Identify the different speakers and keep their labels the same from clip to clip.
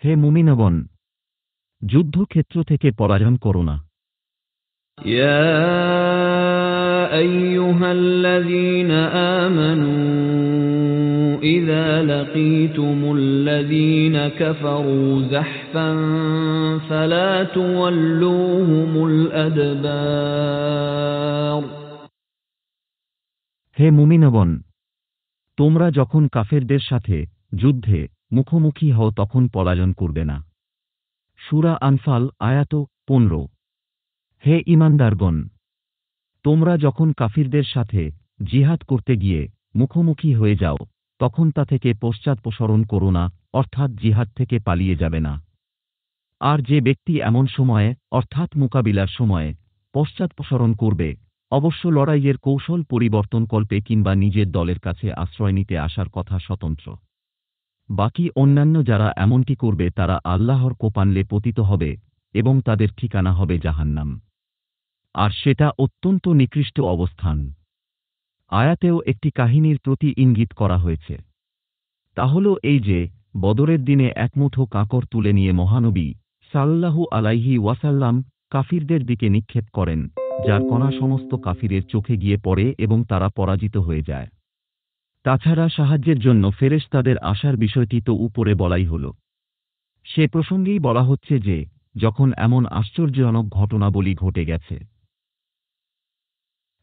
Speaker 1: হে মুমিনগণ, যুদ্ধক্ষেত্র থেকে পলায়ন করো না।
Speaker 2: يا أيها الذين آمنوا إذا لقيتم الذين كفروا زحفا فلا تولوهم الأدبار
Speaker 1: হে মুমিনগণ, তোমরা যখন কাফেরদের সাথে যুদ্ধে মুখোমুখি হও তখন পলায়ন করবে না। সূরা আনফাল আয়াত 15। হে ঈমানদারগণ, তোমরা যখন কাফিরদের সাথে জিহাদ করতে গিয়ে মুখোমুখি হয়ে যাও তখন তা থেকে পশ্চাৎপসরণ করো না, অর্থাৎ জিহাদ থেকে পালিয়ে যাবে না। আর যে ব্যক্তি এমন সময়ে অর্থাৎ মোকাবিলার সময়ে পশ্চাৎপসরণ করবে, অবশ্য লড়াইয়ের কৌশল পরিবর্তনকল্পে কিংবা নিজের দলের কাছে আশ্রয় নিতে আসার কথা স্বতন্ত্র। বাকি অন্যান্য যারা এমনটি করবে তারা আল্লাহর কোপানলে পতিত হবে এবং তাদের ঠিকানা হবে জাহান্নাম, আর সেটা অত্যন্ত নিকৃষ্ট অবস্থান। আয়াতেও একটি কাহিনীর প্রতি ইঙ্গিত করা হয়েছে। তা হল এই যে, বদরের দিনে এক মুঠো কাঁকড় তুলে নিয়ে মহানবী সাল্লাল্লাহু আলাইহি ওয়াসাল্লাম কাফিরদের দিকে নিক্ষেপ করেন, যার কণা সমস্ত কাফিরের চোখে গিয়ে পড়ে এবং তারা পরাজিত হয়ে যায়। তাছাড়া সাহায্যের জন্য ফেরেশতাদের আসার বিষয়টি তো উপরে বলাই হল। সে প্রসঙ্গেই বলা হচ্ছে যে, যখন এমন আশ্চর্যজনক ঘটনাবলী ঘটে গেছে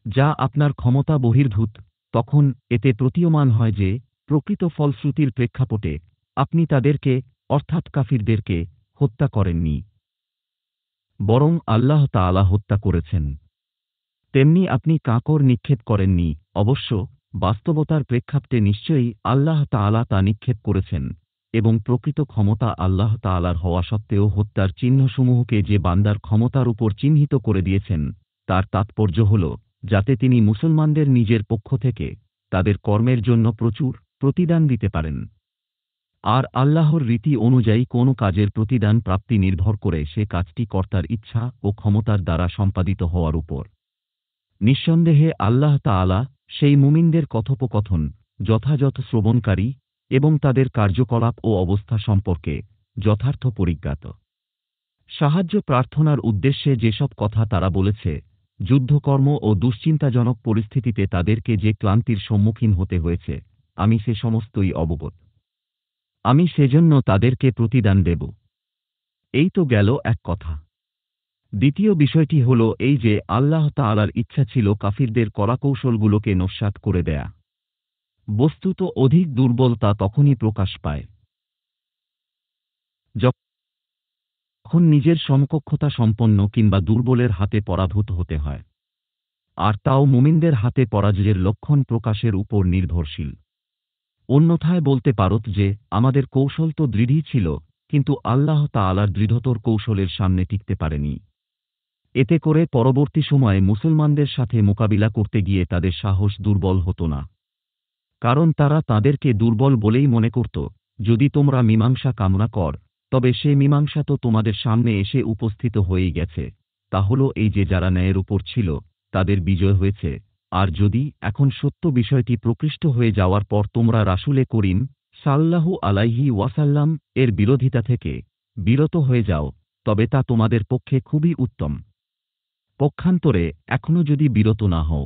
Speaker 1: যা আপনার ক্ষমতা বহির্ভূত, তখন এতে প্রতীয়মান হয় যে প্রকৃত ফলশ্রুতির প্রেক্ষাপটে আপনি তাদেরকে অর্থাৎ কাফিরদেরকে হত্যা করেননি, বরং আল্লাহ তাআলা হত্যা করেছেন। তেমনি আপনি কাঁকড় নিক্ষেপ করেননি, অবশ্য বাস্তবতার প্রেক্ষাপটে নিশ্চয়ই আল্লাহ তাআলা তা নিক্ষেপ করেছেন, এবং প্রকৃত ক্ষমতা আল্লাহ তাআলার হওয়া সত্ত্বেও হত্যার চিহ্নসমূহকে যে বান্দার ক্ষমতার উপর চিহ্নিত করে দিয়েছেন তার তাৎপর্য হল যাতে তিনি মুসলমানদের নিজের পক্ষ থেকে তাদের কর্মের জন্য প্রচুর প্রতিদান দিতে পারেন। আর আল্লাহর রীতি অনুযায়ী কোনো কাজের প্রতিদান প্রাপ্তি নির্ভর করে সে কাজটি কর্তার ইচ্ছা ও ক্ষমতার দ্বারা সম্পাদিত হওয়ার উপর। নিঃসন্দেহে আল্লাহ তাআলা সেই মুমিনদের কথোপকথন যথাযথ শ্রবণকারী এবং তাদের কার্যকলাপ ও অবস্থা সম্পর্কে যথার্থ পরিজ্ঞাত। সাহায্য প্রার্থনার উদ্দেশ্যে যেসব কথা তারা বলেছে, যুদ্ধকর্ম ও দুশ্চিন্তাজনক পরিস্থিতিতে তাদেরকে যে ক্লান্তির সম্মুখীন হতে হয়েছে, আমি সে সমস্তই অবগত। আমি সেজন্য তাদেরকে প্রতিদান দেব। এই তো গেল এক কথা। দ্বিতীয় বিষয়টি হল এই যে আল্লাহ তাআলার ইচ্ছা ছিল কাফিরদের কলাকৌশলগুলোকে নস্যাৎ করে দেয়া। বস্তুত অধিক দুর্বলতা তখনই প্রকাশ পায় যখন নিজের সমকক্ষতা সম্পন্ন কিংবা দুর্বলের হাতে পরাভূত হতে হয়, আর তাও মুমিনদের হাতে পরাজয়ের লক্ষণ প্রকাশের উপর নির্ভরশীল। অন্যথায় বলতে পারত যে আমাদের কৌশল তো দৃঢ়ই ছিল, কিন্তু আল্লাহ তাআলার দৃঢ়তর কৌশলের সামনে টিকতে পারেনি। এতে করে পরবর্তী সময়ে মুসলমানদের সাথে মোকাবিলা করতে গিয়ে তাদের সাহস দুর্বল হতো না, কারণ তারা তাদেরকে দুর্বল বলেই মনে করত। যদি তোমরা মীমাংসা কামনা কর, তবে সে মীমাংসা তো তোমাদের সামনে এসে উপস্থিত হয়েই গেছে, তা হল এই যে যারা ন্যায়ের উপর ছিল তাদের বিজয় হয়েছে। আর যদি এখন সত্য বিষয়টি প্রকৃষ্ট হয়ে যাওয়ার পর তোমরা রাসূলে করিম সাল্লাল্লাহু আলাইহি ওয়াসাল্লাম এর বিরোধিতা থেকে বিরত হয়ে যাও, তবে তা তোমাদের পক্ষে খুবই উত্তম। পক্ষান্তরে এখনো যদি বিরত না হও,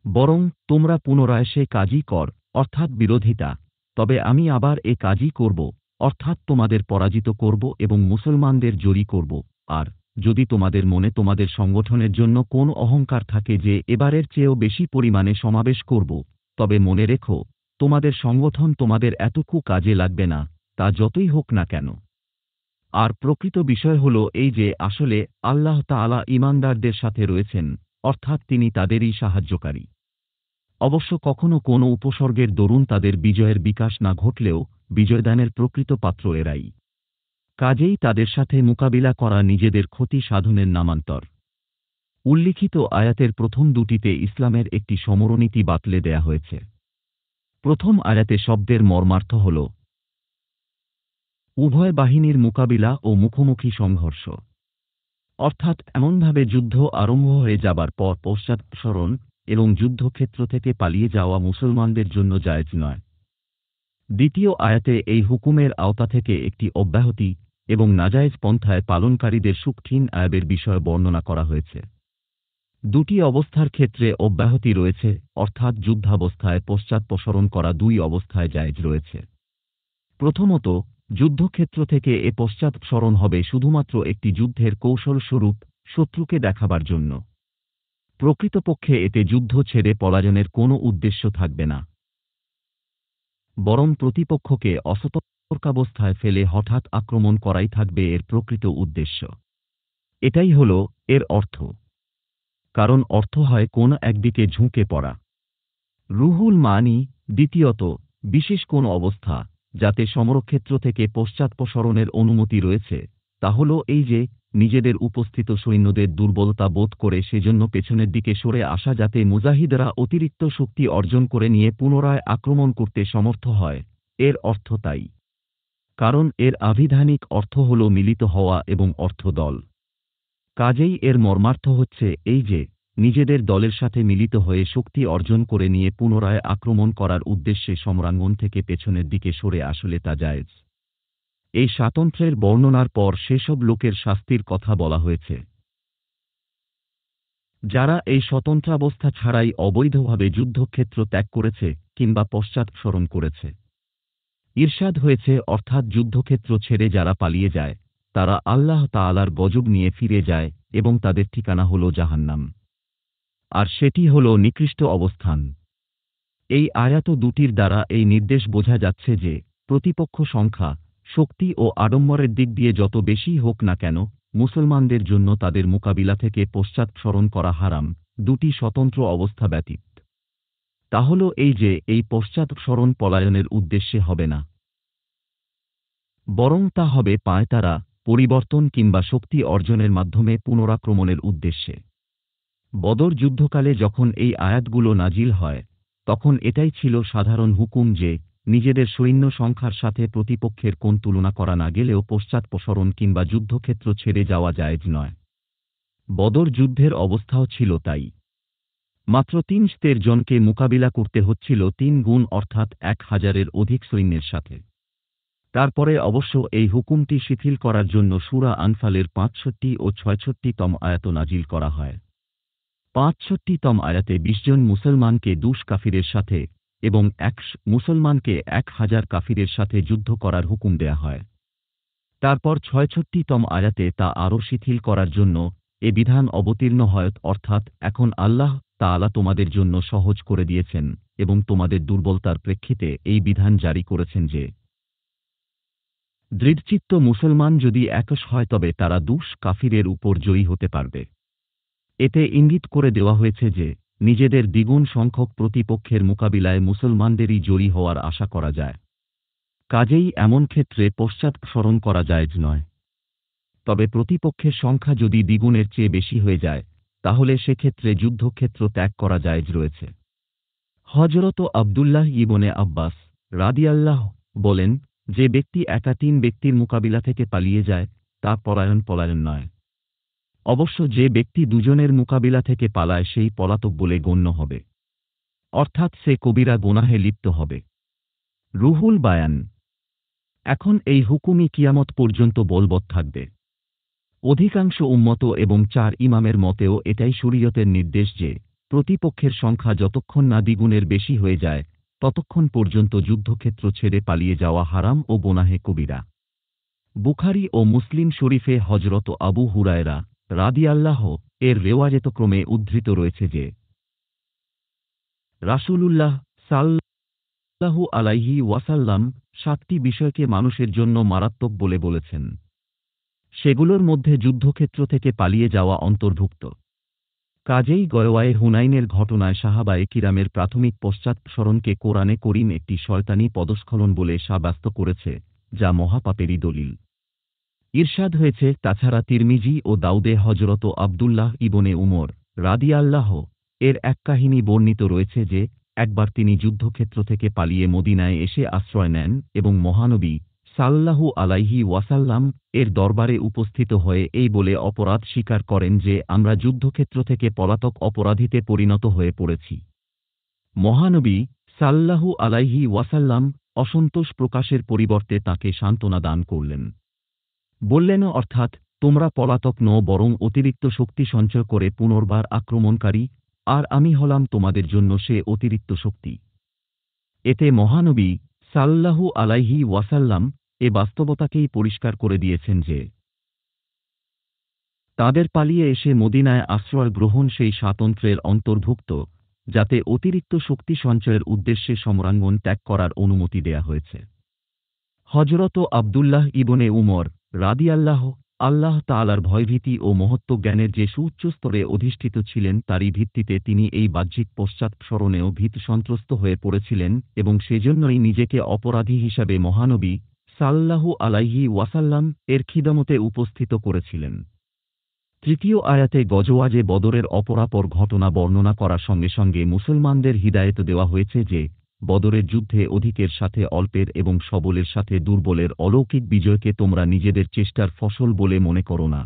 Speaker 1: বরং তোমরা পুনরায় সে কাজই কর, অর্থাৎ বিরোধিতা, তবে আমি আবার এ কাজই করব, অর্থাৎ তোমাদের পরাজিত করব এবং মুসলমানদের জয়ী করব। আর যদি তোমাদের মনে তোমাদের সংগঠনের জন্য কোন অহংকার থাকে যে এবারের চেয়েও বেশি পরিমাণে সমাবেশ করব, তবে মনে রেখো তোমাদের সংগঠন তোমাদের এতটুকু কাজে লাগবে না, তা যতই হোক না কেন। আর প্রকৃত বিষয় হল এই যে আসলে আল্লাহ তাআলা ঈমানদারদের সাথে রয়েছেন, অর্থাৎ তিনি তাদেরই সাহায্যকারী। অবশ্য কখনো কোনো উপসর্গের দরুন তাদের বিজয়ের বিকাশ না ঘটলেও বিজয়দানের প্রকৃত পাত্র এরাই। কাজেই তাদের সাথে মোকাবিলা করা নিজেদের ক্ষতি সাধনের নামান্তর। উল্লিখিত আয়াতের প্রথম দুটিতে ইসলামের একটি সমরনীতি বাতলে দেয়া হয়েছে। প্রথম আয়াতে শব্দের মর্মার্থ হল উভয় বাহিনীর মোকাবিলা ও মুখোমুখি সংঘর্ষ, অর্থাৎ এমনভাবে যুদ্ধ আরম্ভ হয়ে যাবার পর পশ্চাৎপসরণ এবং যুদ্ধক্ষেত্র থেকে পালিয়ে যাওয়া মুসলমানদের জন্য জায়েজ নয়। দ্বিতীয় আয়াতে এই হুকুমের আওতা থেকে একটি অব্যাহতি এবং নাজায়েজ পন্থায় পালনকারীদের সুকঠিন আয়াবের বিষয় বর্ণনা করা হয়েছে। দুটি অবস্থার ক্ষেত্রে অব্যাহতি রয়েছে, অর্থাৎ যুদ্ধাবস্থায় পশ্চাৎপসরণ করা দুই অবস্থায় জায়েজ রয়েছে। প্রথমত, যুদ্ধক্ষেত্র থেকে এ পশ্চাৎপসরণ হবে শুধুমাত্র একটি যুদ্ধের কৌশলস্বরূপ, শত্রুকে দেখাবার জন্য। প্রকৃতপক্ষে এতে যুদ্ধ ছেড়ে পলায়নের কোনো উদ্দেশ্য থাকবে না, বরং প্রতিপক্ষকে অসতর্কাবস্থায় ফেলে হঠাৎ আক্রমণ করাই থাকবে এর প্রকৃত উদ্দেশ্য। এটাই হল এর অর্থ। কারণ অর্থ হয় কোন একদিকে ঝুঁকে পড়া। রুহুল মানি, দ্বিতীয়ত, বিশেষ কোন অবস্থা যাতে সমরক্ষেত্র থেকে পশ্চাৎপসরণের অনুমতি রয়েছে, তা হল এই যে নিজেদের উপস্থিত সৈন্যদের দুর্বলতা বোধ করে সেজন্য পেছনের দিকে সরে আসা, যাতে মুজাহিদরা অতিরিক্ত শক্তি অর্জন করে নিয়ে পুনরায় আক্রমণ করতে সমর্থ হয়। এর অর্থ তাই। কারণ এর আবিধানিক অর্থ হল মিলিত হওয়া এবং অর্থদল। কাজেই এর মর্মার্থ হচ্ছে এই যে নিজেদের দলের সাথে মিলিত হয়ে শক্তি অর্জন করে নিয়ে পুনরায় আক্রমণ করার উদ্দেশ্যে সমরাঙ্গন থেকে পেছনের দিকে সরে আসলে তা জায়েজ। এই স্বাতন্ত্র্যের বর্ণনার পর সেসব লোকের শাস্তির কথা বলা হয়েছে যারা এই স্বতন্ত্রাবস্থা ছাড়াই অবৈধভাবে যুদ্ধক্ষেত্র ত্যাগ করেছে কিংবা পশ্চাৎপসরণ করেছে। ইরশাদ হয়েছে, অর্থাৎ যুদ্ধক্ষেত্র ছেড়ে যারা পালিয়ে যায় তারা আল্লাহ তাআলার গজব নিয়ে ফিরে যায় এবং তাদের ঠিকানা হল জাহান্নাম, আর সেটি হল নিকৃষ্ট অবস্থান। এই আয়াত দুটির দ্বারা এই নির্দেশ বোঝা যাচ্ছে যে প্রতিপক্ষ সংখ্যা, শক্তি ও আড়ম্বরের দিক দিয়ে যত বেশি হোক না কেন, মুসলমানদের জন্য তাদের মোকাবিলা থেকে পশ্চাৎপসরণ করা হারাম, দুটি স্বতন্ত্র অবস্থা ব্যতীত। তা হল এই যে এই পশ্চাৎপসরণ পলায়নের উদ্দেশ্যে হবে না, বরং তা হবে পায়তারা, পরিবর্তন কিংবা শক্তি অর্জনের মাধ্যমে পুনরাক্রমণের উদ্দেশ্যে। বদর যুদ্ধকালে যখন এই আয়াতগুলো নাজিল হয় তখন এটাই ছিল সাধারণ হুকুম যে নিজেদের সৈন্য সংখ্যার সাথে প্রতিপক্ষের কোন তুলনা করা না গেলেও পশ্চাৎপসরণ কিংবা যুদ্ধক্ষেত্র ছেড়ে যাওয়া জায়েজ নয়। বদর যুদ্ধের অবস্থাও ছিল তাই। মাত্র ৩০ জনকে মোকাবিলা করতে হচ্ছিল ৩ গুণ, অর্থাৎ ১,০০০-এর অধিক সৈন্যের সাথে। তারপরে অবশ্য এই হুকুমটি শিথিল করার জন্য সূরা আনফালের ৬৫ ও ৬৬তম আয়াত নাজিল করা হয়। ৬৫তম আয়াতে ২০ জন মুসলমানকে ২০ কাফিরের সাথে এবং ১০০ মুসলমানকে ১,০০০ কাফিরের সাথে যুদ্ধ করার হুকুম দেয়া হয়। তারপর ৬৬তম আয়াতে তা আরও শিথিল করার জন্য এ বিধান অবতীর্ণ হয়, অর্থাৎ এখন আল্লাহ তাআলা তোমাদের জন্য সহজ করে দিয়েছেন এবং তোমাদের দুর্বলতার প্রেক্ষিতে এই বিধান জারি করেছেন যে দৃঢ়চিত্ত মুসলমান যদি ১০০ হয় তবে তারা ২০ কাফিরের উপর জয়ী হতে পারবে। এতে ইঙ্গিত করে দেওয়া হয়েছে যে নিজেদের দ্বিগুণ সংখ্যক প্রতিপক্ষের মোকাবিলায় মুসলমানদেরই জয়ী হওয়ার আশা করা যায়। কাজেই এমন ক্ষেত্রে পশ্চাৎপসরণ করা জায়েজ নয়। তবে প্রতিপক্ষের সংখ্যা যদি দ্বিগুণের চেয়ে বেশি হয়ে যায় তাহলে সেক্ষেত্রে যুদ্ধক্ষেত্র ত্যাগ করা জায়েজ রয়েছে। হযরত আব্দুল্লাহ ইবনে আব্বাস রাদিয়াল্লাহু বলেন, যে ব্যক্তি একা ৩ ব্যক্তির মোকাবিলা থেকে পালিয়ে যায় তা পলায়ন নয়। অবশ্য যে ব্যক্তি দুজনের মোকাবিলা থেকে পালায় সেই পলাতক বলে গণ্য হবে, অর্থাৎ সে কবিরা গুনাহে লিপ্ত হবে। রুহুল বায়ান। এখন এই হুকুমই কিয়ামত পর্যন্ত বলবৎ থাকবে। অধিকাংশ উম্মত এবং ৪ ইমামের মতেও এটাই শরীয়তের নির্দেশ যে প্রতিপক্ষের সংখ্যা যতক্ষণ না দ্বিগুণের বেশি হয়ে যায় ততক্ষণ পর্যন্ত যুদ্ধক্ষেত্র ছেড়ে পালিয়ে যাওয়া হারাম ও গুনাহে কবিরা। বুখারী ও মুসলিম শরীফে হযরত আবু হুরায়রা রাদিয়াল্লাহু এর রেওয়ায়েতক্রমে উদ্ধৃত রয়েছে যে রাসূলুল্লাহ সাল্লাল্লাহু আলাইহি ওয়াসাল্লাম ৭টি বিষয়কে মানুষের জন্য মারাত্মক বলে বলেছেন। সেগুলোর মধ্যে যুদ্ধক্ষেত্র থেকে পালিয়ে যাওয়া অন্তর্ভুক্ত। কাজেই গয়ওয়ায়ে হুনাইনের ঘটনায় সাহাবায়ে কিরামের প্রাথমিক পশ্চাৎপসরণকে কোরআনে করিম একটি শয়তানি পদস্খলন বলে সাব্যস্ত করেছে, যা মহাপাপেরই দলিল। ইরশাদ হয়েছে, তাছাড়া তিরমিজি ও দাউদে হযরত আব্দুল্লাহ ইবনে উমর রাদিয়াল্লাহু এর এক কাহিনী বর্ণিত রয়েছে যে একবার তিনি যুদ্ধক্ষেত্র থেকে পালিয়ে মদিনায় এসে আশ্রয় নেন এবং মহানবী সাল্লাল্লাহু আলাইহি ওয়াসাল্লাম এর দরবারে উপস্থিত হয়ে এই বলে অপরাধ স্বীকার করেন যে আমরা যুদ্ধক্ষেত্র থেকে পলাতক অপরাধীতে পরিণত হয়ে পড়েছি। মহানবী সাল্লাল্লাহু আলাইহি ওয়াসাল্লাম অসন্তোষ প্রকাশের পরিবর্তে তাকে সান্ত্বনা দান করলেন। বললেন, অর্থাৎ তোমরা পলাতক নও, বরং অতিরিক্ত শক্তি সঞ্চয় করে পুনর্বার আক্রমণকারী, আর আমি হলাম তোমাদের জন্য সে অতিরিক্ত শক্তি। এতে মহানবী সাল্লাল্লাহু আলাইহি ওয়াসাল্লাম এ বাস্তবতাকেই পরিষ্কার করে দিয়েছেন যে তাদের পালিয়ে এসে মদিনায় আশ্রয় গ্রহণ সেই স্বাতন্ত্র্যের অন্তর্ভুক্ত, যাতে অতিরিক্ত শক্তি সঞ্চয়ের উদ্দেশ্যে সম্রাঙ্গন ত্যাগ করার অনুমতি দেয়া হয়েছে। হযরত আব্দুল্লাহ ইবনে উমর রাদিয়াল্লাহু আল্লাহ তাআলার ভয়ভীতি ও মহত্ব জ্ঞানের যে সুউচ্চ স্তরে অধিষ্ঠিত ছিলেন, তারই ভিত্তিতে তিনি এই বাহ্যিক পশ্চাৎসরণেও ভীত সন্ত্রস্ত হয়ে পড়েছিলেন এবং সেজন্যই নিজেকে অপরাধী হিসাবে মহানবী সাল্লাল্লাহু আলাইহি ওয়াসাল্লাম এর খিদমতে উপস্থিত করেছিলেন। তৃতীয় আয়াতে গজওয়াজে বদরের অপরাপর ঘটনা বর্ণনা করার সঙ্গে সঙ্গে মুসলমানদের হিদায়েত দেওয়া হয়েছে যে বদরের যুদ্ধে অধিকের সাথে অল্পের এবং সবলের সাথে দুর্বলের অলৌকিক বিজয়কে তোমরা নিজেদের চেষ্টার ফসল বলে মনে করো না,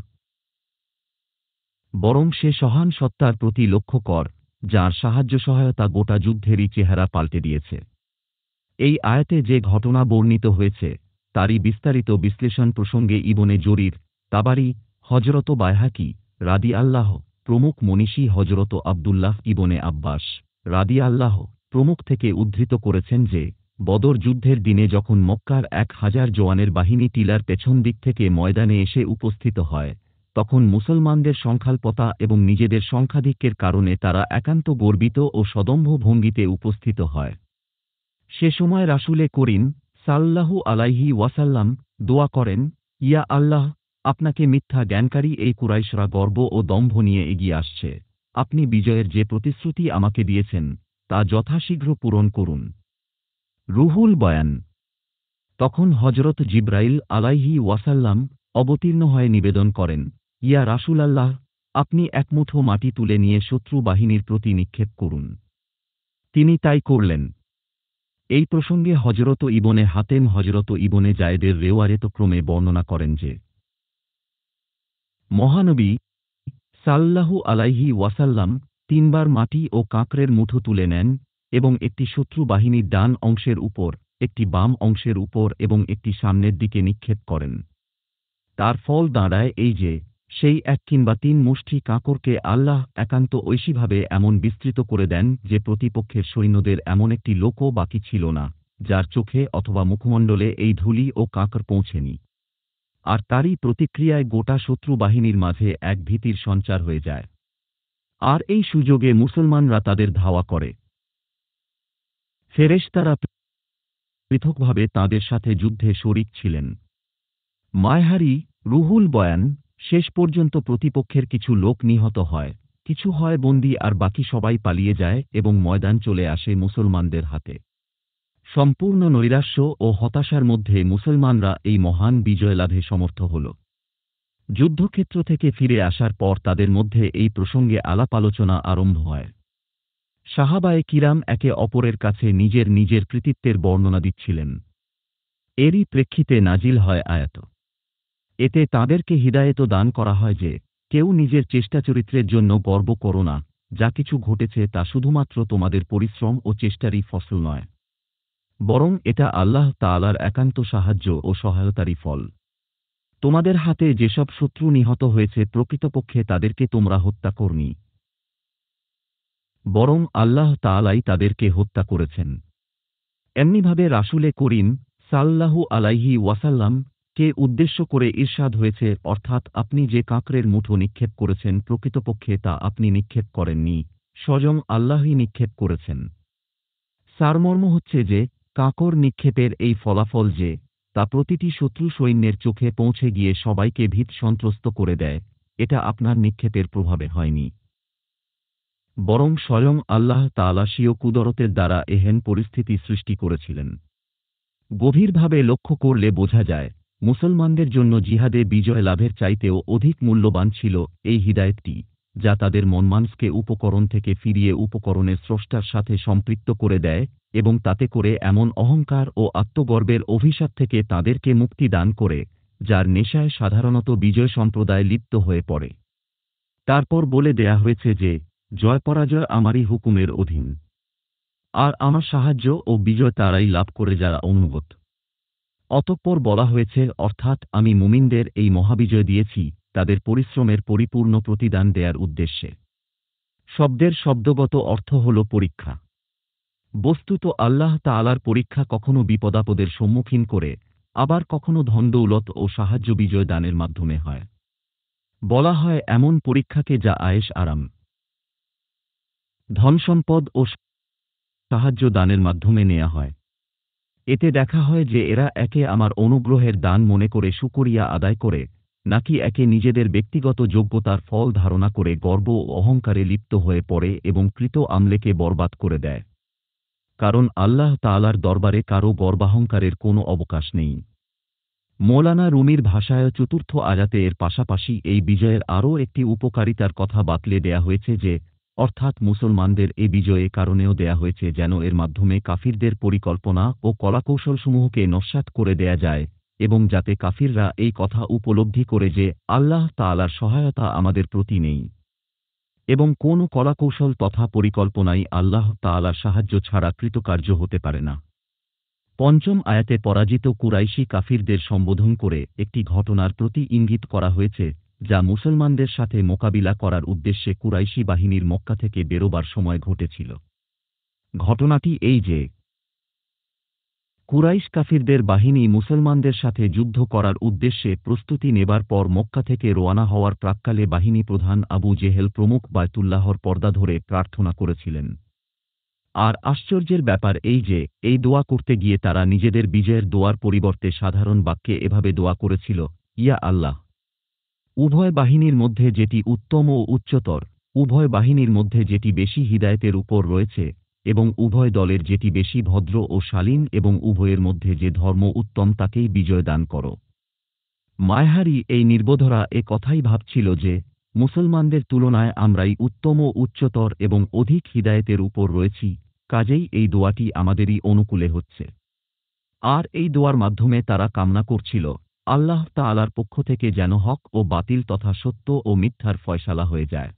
Speaker 1: বরং সে সহান সত্তার প্রতি লক্ষ্য কর, যার সাহায্য সহায়তা গোটা যুদ্ধেরই চেহারা পাল্টে দিয়েছে। এই আয়াতে যে ঘটনা বর্ণিত হয়েছে তারই বিস্তারিত বিশ্লেষণ প্রসঙ্গে ইবনে জরির তাবারি, হযরত বাইহাকি রাদিয়াল্লাহ প্রমুখ মনীষী হযরত আব্দুল্লাহ ইবনে আব্বাস রাদিয়াল্লাহ প্রমুখ থেকে উদ্ধৃত করেছেন যে বদর যুদ্ধের দিনে যখন মক্কার 1000 জওয়ানের বাহিনী টিলার পেছন দিক থেকে ময়দানে এসে উপস্থিত হয়, তখন মুসলমানদের সংখ্যাল্পতা এবং নিজেদের সংখ্যাধিক্যের কারণে তারা একান্ত গর্বিত ও সদম্ভ ভঙ্গিতে উপস্থিত হয়। সে সময় রাসূলে করিম সাল্লাল্লাহু আলাইহি ওয়াসাল্লাম দোয়া করেন, ইয়া আল্লাহ, আপনাকে মিথ্যা জ্ঞানকারী এই কুরাইশরা গর্ব ও দম্ভ নিয়ে এগিয়ে আসছে, আপনি বিজয়ের যে প্রতিশ্রুতি আমাকে দিয়েছেন তা যথাশীঘ্র পূরণ করুন। রুহুল বয়ান। তখন হযরত জিবরাইল আলাইহি ওয়াসাল্লাম অবতীর্ণ হয়ে নিবেদন করেন, ইয়া রাসূলাল্লাহ, আপনি এক মুঠো মাটি তুলে নিয়ে শত্রু বাহিনীর প্রতি নিক্ষেপ করুন। তিনি তাই করলেন। এই প্রসঙ্গে হযরত ইবনে হাতেম হযরত ইবনে জায়েদের রেওয়ায়েতক্রমে বর্ণনা করেন যে মহানবী সাল্লাল্লাহু আলাইহি ওয়াসাল্লাম 3 বার মাটি ও কাঁকড়ের মুঠো তুলে নেন এবং একটি শত্রু বাহিনীর ডান অংশের উপর, একটি বাম অংশের উপর এবং একটি সামনের দিকে নিক্ষেপ করেন। তার ফল দাঁড়ায় এই যে সেই 1 কিংবা 3 মুষ্টি কাঁকড়কে আল্লাহ একান্ত ঐশীভাবে এমন বিস্তৃত করে দেন যে প্রতিপক্ষের সৈন্যদের এমন একটি লোকও বাকি ছিল না যার চোখে অথবা মুখমণ্ডলে এই ধূলি ও কাঁকড় পৌঁছেনি। আর তারই প্রতিক্রিয়ায় গোটা শত্রু বাহিনীর মাঝে এক ভীতির সঞ্চার হয়ে যায়, আর এই সুযোগে মুসলমানরা তাদের ধাওয়া করে। ফেরেশতারা পৃথকভাবে তাদের সাথে যুদ্ধে শরিক ছিলেন। মায়হারি রুহুল বয়ান। শেষ পর্যন্ত প্রতিপক্ষের কিছু লোক নিহত হয়, কিছু হয় বন্দী, আর বাকি সবাই পালিয়ে যায় এবং ময়দান চলে আসে মুসলমানদের হাতে। সম্পূর্ণ নৈরাশ্য ও হতাশার মধ্যে মুসলমানরা এই মহান বিজয় লাভে সমর্থ হল। যুদ্ধক্ষেত্র থেকে ফিরে আসার পর তাদের মধ্যে এই প্রসঙ্গে আলাপ আলোচনা আরম্ভ হয়। সাহাবায়ে কিরাম একে অপরের কাছে নিজের নিজের কৃতিত্বের বর্ণনা দিচ্ছিলেন। এরই প্রেক্ষিতে নাজিল হয় আয়াত। এতে তাদেরকে হিদায়েত দান করা হয় যে কেউ নিজের চেষ্টা চরিত্রের জন্য গর্ব করো না, যা কিছু ঘটেছে তা শুধুমাত্র তোমাদের পরিশ্রম ও চেষ্টারই ফসল নয়, বরং এটা আল্লাহ তাআলার একান্ত সাহায্য ও সহায়তারই ফল। তোমাদের হাতে যেসব শত্রু নিহত হয়েছে প্রকৃতপক্ষে তাদেরকে তোমরা হত্যা করনি, বরং আল্লাহ তাআলাই তাদেরকে হত্যা করেছেন। এমনিভাবে রাসূলে করিম সাল্লাল্লাহু আলাইহি ওয়াসাল্লাম কে উদ্দেশ্য করে ইরশাদ হয়েছে, অর্থাৎ আপনি যে কাঁকড়ের মুঠো নিক্ষেপ করেছেন প্রকৃতপক্ষে তা আপনি নিক্ষেপ করেননি, স্বয়ং আল্লাহই নিক্ষেপ করেছেন। সারমর্ম হচ্ছে যে কাঁকড় নিক্ষেপের এই ফলাফল যে তা প্রতিটি শত্রু সৈন্যের চোখে পৌঁছে গিয়ে সবাইকে ভীত সন্ত্রস্ত করে দেয়, এটা আপনার নিক্ষেপের প্রভাবে হয়নি, বরং স্বয়ং আল্লাহ তাআলা স্বীয় কুদরতের দ্বারা এহেন পরিস্থিতি সৃষ্টি করেছিলেন। গভীরভাবে লক্ষ্য করলে বোঝা যায় মুসলমানদের জন্য জিহাদে বিজয় লাভের চাইতেও অধিক মূল্যবান ছিল এই হিদায়েতটি, যা তাদের মনমানসকে উপকরণ থেকে ফিরিয়ে উপকরণের স্রষ্টার সাথে সম্পৃক্ত করে দেয় এবং তাতে করে এমন অহংকার ও আত্মগর্বের অভিশাপ থেকে তাদেরকে মুক্তি দান করে যার নেশায় সাধারণত বিজয় সম্প্রদায় লিপ্ত হয়ে পড়ে। তারপর বলে দেয়া হয়েছে যে জয় পরাজয় আমারই হুকুমের অধীন। আর আমার সাহায্য ও বিজয় তারাই লাভ করে যারা অনুগত। অতঃপর বলা হয়েছে, অর্থাৎ আমি মুমিনদের এই মহাবিজয় দিয়েছি তাদের পরিশ্রমের পরিপূর্ণ প্রতিদান দেয়ার উদ্দেশ্যে। শব্দের শব্দগত অর্থ হল পরীক্ষা। বস্তুত আল্লাহ তাআলার পরীক্ষা কখনো বিপদাপদের সম্মুখীন করে, আবার কখনো ধনদৌলত ও সাহায্য বিজয় দানের মাধ্যমে হয়। বলা হয় এমন পরীক্ষাকে যা আয়েশ আরাম, ধনসম্পদ ও সাহায্য দানের মাধ্যমে নেয়া হয়। এতে দেখা হয় যে এরা একে আমার অনুগ্রহের দান মনে করে শুকরিয়া আদায় করে, নাকি একে নিজেদের ব্যক্তিগত যোগ্যতার ফল ধারণা করে গর্ব ও অহংকারে লিপ্ত হয়ে পড়ে এবং কৃত আমলেকে বরবাদ করে দেয়। কারণ আল্লাহ তাআলার দরবারে কারও গর্বাহংকারের কোনো অবকাশ নেই। মৌলানা রুমির ভাষায় চতুর্থ আয়াতে এর পাশাপাশি এই বিজয়ের আরও একটি উপকারিতার কথা বাতলে দেয়া হয়েছে যে, অর্থাৎ মুসলমানদের এ বিজয়ে কারণেও দেয়া হয়েছে যেন এর মাধ্যমে কাফিরদের পরিকল্পনা ও কলাকৌশলসমূহকে নস্যাৎ করে দেয়া যায়, এবং যাতে কাফিররা এই কথা উপলব্ধি করে যে আল্লাহ তাআলার সহায়তা আমাদের প্রতি নেই, এবং কোন কলাকৌশল তথা পরিকল্পনাই আল্লাহ তাআলার সাহায্য ছাড়া কৃতকার্য হতে পারে না। পঞ্চম আয়াতে পরাজিত কুরাইশি কাফিরদের সম্বোধন করে একটি ঘটনার প্রতি ইঙ্গিত করা হয়েছে, যা মুসলমানদের সাথে মোকাবিলা করার উদ্দেশ্যে কুরাইশি বাহিনীর মক্কা থেকে বেরোবার সময় ঘটেছিল। ঘটনাটি এই যে, কুরাইশ কাফিরদের বাহিনী মুসলমানদের সাথে যুদ্ধ করার উদ্দেশ্যে প্রস্তুতি নেবার পর মক্কা থেকে রওয়ানা হওয়ার প্রাক্কালে বাহিনী প্রধান আবু জেহেল প্রমুখ বায়তুল্লাহর পর্দা ধরে প্রার্থনা করেছিলেন। আর আশ্চর্যের ব্যাপার এই যে, এই দোয়া করতে গিয়ে তারা নিজেদের বিজয়ের দোয়ার পরিবর্তে সাধারণ বাক্যে এভাবে দোয়া করেছিল, ইয়া আল্লাহ! উভয় বাহিনীর মধ্যে যেটি উত্তম ও উচ্চতর, উভয় বাহিনীর মধ্যে যেটি বেশি হিদায়েতের উপর রয়েছে, এবং উভয় দলের যেটি বেশি ভদ্র ও শালীন এবং উভয়ের মধ্যে যে ধর্ম উত্তম তাকেই বিজয় দান করো। মায়হারি এই নির্বোধরা এ কথাই ভাবছিল যে, মুসলমানদের তুলনায় আমরাই উত্তম ও উচ্চতর এবং অধিক হিদায়েতের উপর রয়েছি, কাজেই এই দোয়াটি আমাদেরই অনুকূলে হচ্ছে। আর এই দোয়ার মাধ্যমে তারা কামনা করছিল, আল্লাহ তাআলার পক্ষ থেকে যেন হক ও বাতিল তথা সত্য ও মিথ্যার ফয়সালা হয়ে যায়।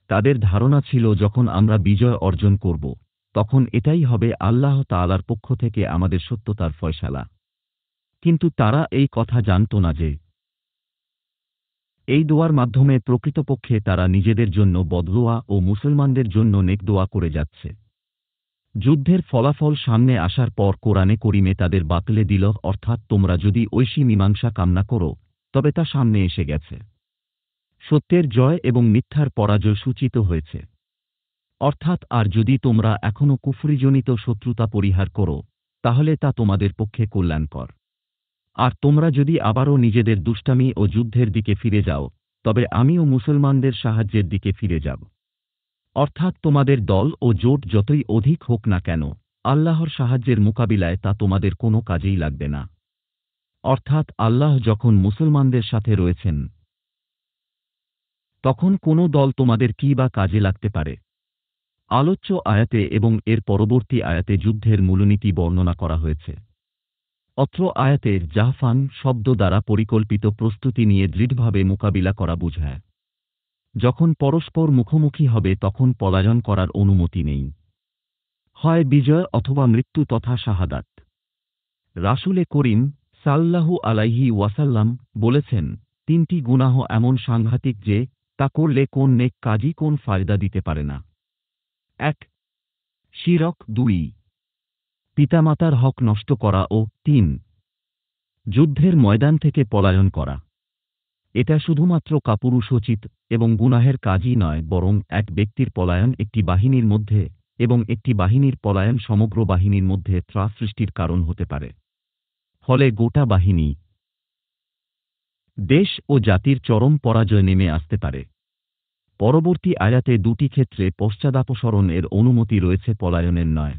Speaker 1: তাদের ধারণা ছিল যখন আমরা বিজয় অর্জন করব, তখন এটাই হবে আল্লাহ তাআলার পক্ষ থেকে আমাদের সত্যতার ফয়সালা। কিন্তু তারা এই কথা জানত না যে, এই দোয়ার মাধ্যমে প্রকৃতপক্ষে তারা নিজেদের জন্য বদদোয়া ও মুসলমানদের জন্য নেক দোয়া করে যাচ্ছে। যুদ্ধের ফলাফল সামনে আসার পর কোরআনে করিমে তাদের বাতলে দিল, অর্থাৎ তোমরা যদি ঐশী মীমাংসা কামনা করো, তবে তা সামনে এসে গেছে। সত্যের জয় এবং মিথ্যার পরাজয় সূচিত হয়েছে। অর্থাৎ আর যদি তোমরা এখনও কুফরিজনিত শত্রুতা পরিহার করো, তাহলে তা তোমাদের পক্ষে কল্যাণকর। আর তোমরা যদি আবারও নিজেদের দুষ্টামি ও যুদ্ধের দিকে ফিরে যাও, তবে আমিও মুসলমানদের সাহায্যের দিকে ফিরে যাব। অর্থাৎ তোমাদের দল ও জোট যতই অধিক হোক না কেন, আল্লাহর সাহায্যের মোকাবিলায় তা তোমাদের কোনো কাজেই লাগবে না। অর্থাৎ আল্লাহ যখন মুসলমানদের সাথে রয়েছেন, তখন কোনো দল তোমাদের কি বা কাজে লাগতে পারে। আলোচ্য আয়াতে এবং এর পরবর্তী আয়াতে যুদ্ধের মূলনীতি বর্ণনা করা হয়েছে। অত্র আয়াতের জাহফান শব্দ দ্বারা পরিকল্পিত প্রস্তুতি নিয়ে দৃঢ়ভাবে মোকাবিলা করা বোঝায়। যখন পরস্পর মুখোমুখি হবে তখন পলায়ন করার অনুমতি নেই, হয় বিজয় অথবা মৃত্যু তথা শাহাদাত। রাসূলে করিম সাল্লাল্লাহু আলাইহি ওয়াসাল্লাম বলেছেন, তিনটি গুনাহ এমন সাংঘাতিক যে তা করলে কোন নেক কাজই কোন ফায়দা দিতে পারে না। ১. শিরক, ২. পিতামাতার হক নষ্ট করা ও ৩. যুদ্ধের ময়দান থেকে পলায়ন করা। এটা শুধুমাত্র কাপুরুষোচিত এবং গুনাহের কাজই নয়, বরং এক ব্যক্তির পলায়ন একটি বাহিনীর মধ্যে এবং একটি বাহিনীর পলায়ন সমগ্র বাহিনীর মধ্যে ত্রাস সৃষ্টির কারণ হতে পারে। ফলে গোটা বাহিনী, দেশ ও জাতির চরম পরাজয় নেমে আসতে পারে। পরবর্তী আয়াতে দুটি ক্ষেত্রে পশ্চাদাপসরণ এর অনুমতি রয়েছে, পলায়নের নয়।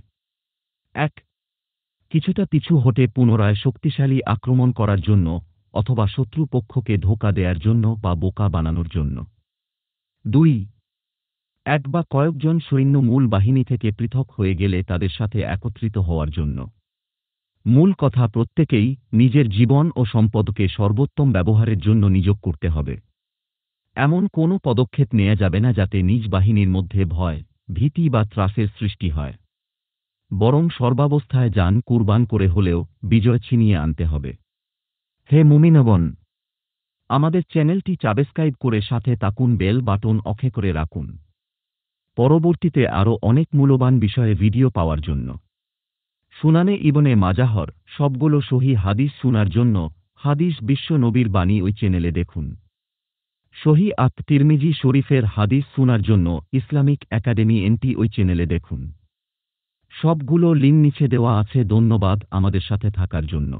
Speaker 1: ১. কিছুটা পিছু হটে পুনরায় শক্তিশালী আক্রমণ করার জন্য, অথবা শত্রু পক্ষকে ধোঁকা দেয়ার জন্য বা বোকা বানানোর জন্য। ২. এক বা কয়েকজন সৈন্য মূল বাহিনী থেকে পৃথক হয়ে গেলে তাদের সাথে একত্রিত হওয়ার জন্য। মূল কথা, প্রত্যেকেই নিজের জীবন ও সম্পদকে সর্বোত্তম ব্যবহারের জন্য নিয়োগ করতে হবে। এমন কোনো পদক্ষেপ নেওয়া যাবে না যাতে নিজ বাহিনীর মধ্যে ভয়, ভীতি বা ত্রাসের সৃষ্টি হয়। বরং সর্বাবস্থায় জান কুরবান করে হলেও বিজয় ছিনিয়ে আনতে হবে। হে মুমিনগণ, আমাদের চ্যানেলটি সাবস্ক্রাইব করে সাথে থাকুন, বেল বাটন অকে করে রাখুন পরবর্তীতে আরও অনেক মূল্যবান বিষয়ে ভিডিও পাওয়ার জন্য। সুনানে ইবনে মাজাহর সবগুলো সহি হাদিস শোনার জন্য হাদিস বিশ্ব নবীর বাণী ওই চ্যানেলে দেখুন। সহি আত তিরমিজি শরীফের হাদিস শোনার জন্য ইসলামিক একাডেমি এনটি ওই চ্যানেলে দেখুন। সবগুলো লিঙ্ক নিচে দেওয়া আছে। ধন্যবাদ আমাদের সাথে থাকার জন্য।